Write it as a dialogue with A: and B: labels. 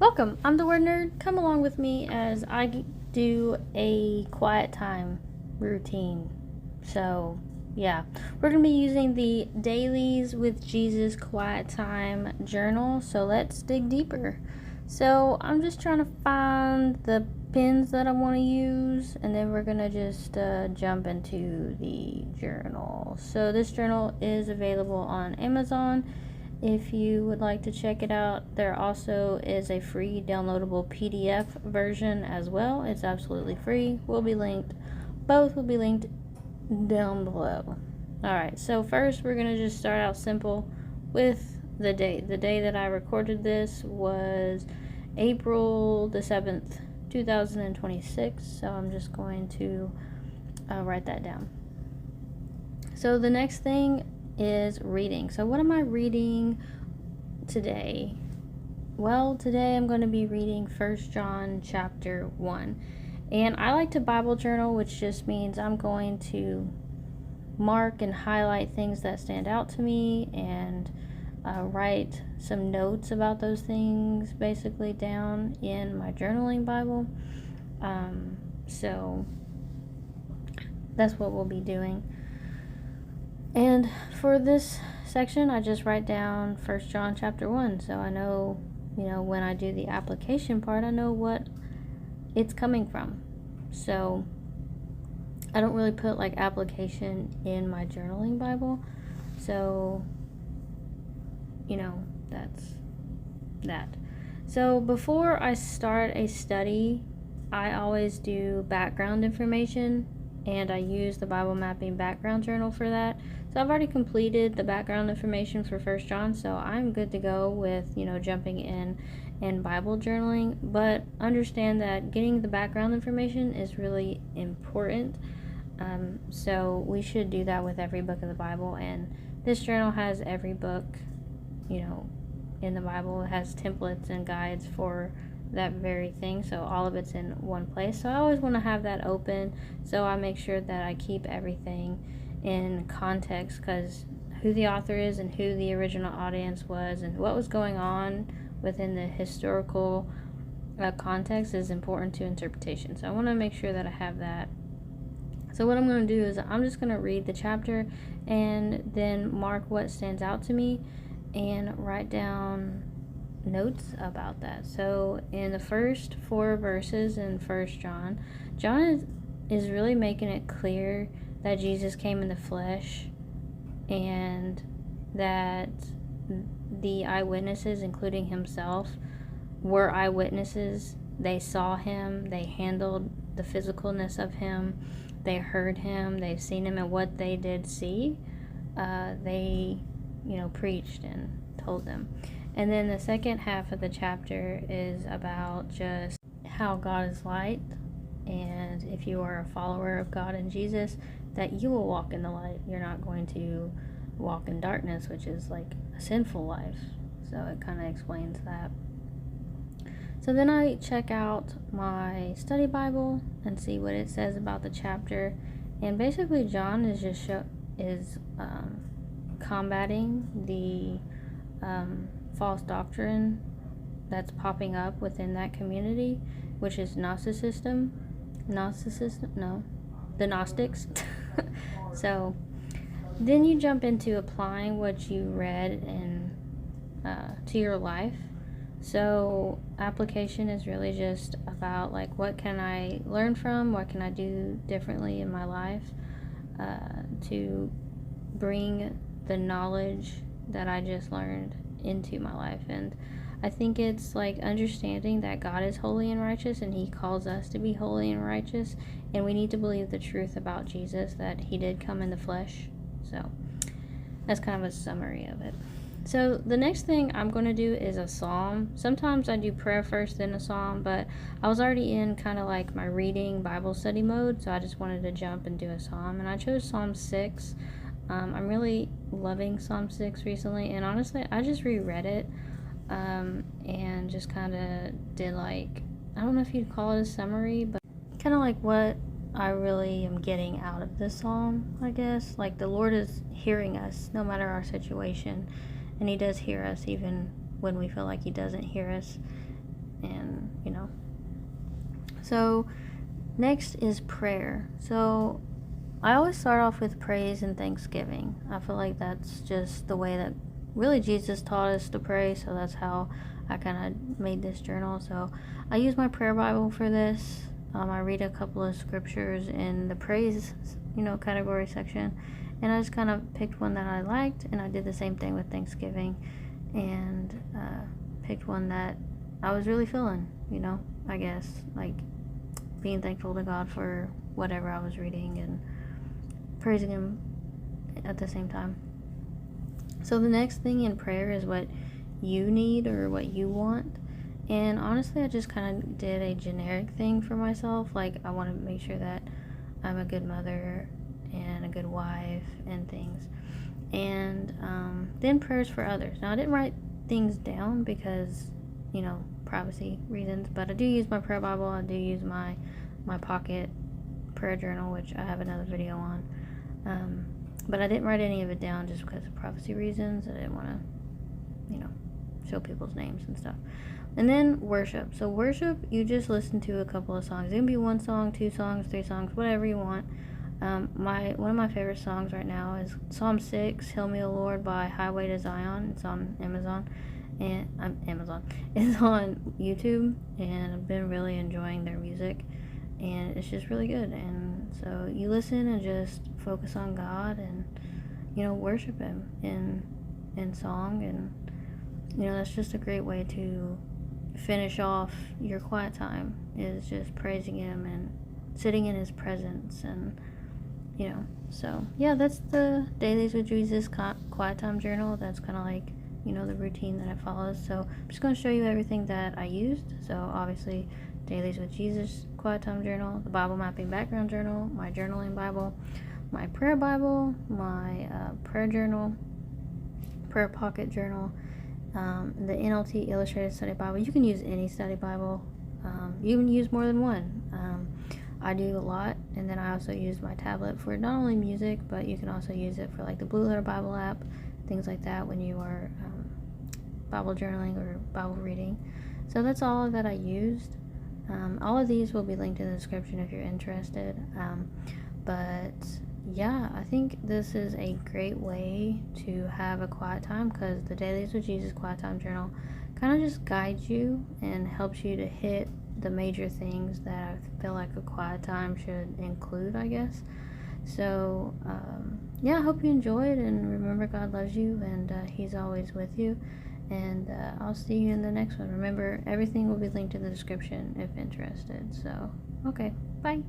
A: Welcome, I'm the Word Nerd. Come along with me as I do a quiet time routine. So, yeah, we're going to be using the Dailies with Jesus Quiet Time journal. So, let's dig deeper. So, I'm just trying to find the pins that I want to use, and then we're going to just jump into the journal. So, this journal is available on Amazon. If you would like to check it out, there also is a free downloadable PDF version as well. It's absolutely free. Both will be linked down below. Alright, so first we're going to just start out simple with the date. The day that I recorded this was April the 7th, 2026. So I'm just going to write that down. So the next thing is reading. So what am I reading today? Well, today I'm going to be reading 1 John chapter 1. And I like to Bible journal, which just means I'm going to mark and highlight things that stand out to me and write some notes about those things basically down in my journaling Bible. So that's what we'll be doing. And for this section, I just write down 1 John chapter 1. So I know, when I do the application part, I know what it's coming from. So I don't really put like application in my journaling Bible. So, that's that. So before I start a study, I always do background information, and I use the Bible mapping background journal for that. So I've already completed the background information for 1 John, so I'm good to go with, jumping in and Bible journaling. But understand that getting the background information is really important. So we should do that with every book of the Bible, and this journal has every book, in the Bible. It has templates and guides for that very thing, so all of it's in one place. So I always want to have that open, so I make sure that I keep everything in context, because who the author is and who the original audience was and what was going on within the historical context is important to interpretation. So I want to make sure that I have that. So what I'm going to do is I'm just going to read the chapter and then mark what stands out to me and write down notes about that. So in the first 4 verses in 1 John, John is really making it clear that Jesus came in the flesh, and that the eyewitnesses, including himself, were eyewitnesses. They saw him, they handled the physicalness of him, they heard him, they've seen him, and what they did see, they preached and told them. And then the second half of the chapter is about just how God is light, and if you are a follower of God and Jesus, that you will walk in the light. You're not going to walk in darkness, which is like a sinful life. So it kind of explains that. So then I check out my study Bible and see what it says about the chapter. And basically John is just combating the false doctrine that's popping up within that community, which is the Gnostics. So then you jump into applying what you read and to your life. So application is really just about like, what can I learn from, what can I do differently in my life to bring the knowledge that I just learned into my life. And I think it's like understanding that God is holy and righteous, and he calls us to be holy and righteous, and we need to believe the truth about Jesus, that he did come in the flesh. So that's kind of a summary of it. So the next thing I'm going to do is a psalm. Sometimes I do prayer first, then a psalm, but I was already in kind of like my reading Bible study mode, so I just wanted to jump and do a psalm, and I chose Psalm 6. I'm really loving Psalm 6 recently, and honestly, I just reread it and just kind of did like, I don't know if you'd call it a summary, but kind of like what I really am getting out of this psalm, I guess. Like, the Lord is hearing us no matter our situation, and he does hear us even when we feel like he doesn't hear us. you know. So next is prayer. So I always start off with praise and thanksgiving. I feel like that's just the way that really Jesus taught us to pray, so that's how I kind of made this journal. So I use my prayer Bible for this. I read a couple of scriptures in the praise, category section, and I just kind of picked one that I liked, and I did the same thing with Thanksgiving, and picked one that I was really feeling, I guess, like being thankful to God for whatever I was reading and praising Him at the same time. So the next thing in prayer is what you need or what you want. And honestly, I just kind of did a generic thing for myself. Like, I want to make sure that I'm a good mother and a good wife and things. And then prayers for others. Now, I didn't write things down because, privacy reasons, but I do use my prayer Bible. I do use my pocket prayer journal, which I have another video on. But I didn't write any of it down just because of privacy reasons. I didn't want to, show people's names and stuff. And then worship. So worship, you just listen to a couple of songs. It can be 1 song, 2 songs, 3 songs, whatever you want. One of my favorite songs right now is Psalm 6, Hail Me, O Lord, by Highway to Zion. It's on Amazon. And it's on YouTube, and I've been really enjoying their music, and it's just really good. And so you listen and just focus on God and, worship Him in song, and, that's just a great way to finish off your quiet time, is just praising Him and sitting in His presence. And so yeah, that's the Dailies with Jesus quiet time journal. That's kind of like, the routine that it follows. So I'm just going to show you everything that I used. So obviously, Dailies with Jesus quiet time journal, the Bible mapping background journal, my journaling Bible, my prayer Bible, my prayer journal, prayer pocket journal, the NLT Illustrated Study Bible. You can use any study Bible. You can use more than one. I do a lot, and then I also use my tablet for not only music, but you can also use it for like the Blue Letter Bible app, things like that when you are Bible journaling or Bible reading. So that's all that I used. All of these will be linked in the description if you're interested. But yeah, I think this is a great way to have a quiet time, because the Dailies with Jesus quiet time journal kind of just guides you and helps you to hit the major things that I feel like a quiet time should include, I guess. So yeah, I hope you enjoyed, and remember, God loves you, and He's always with you. And I'll see you in the next one. Remember, everything will be linked in the description if interested. So okay, bye.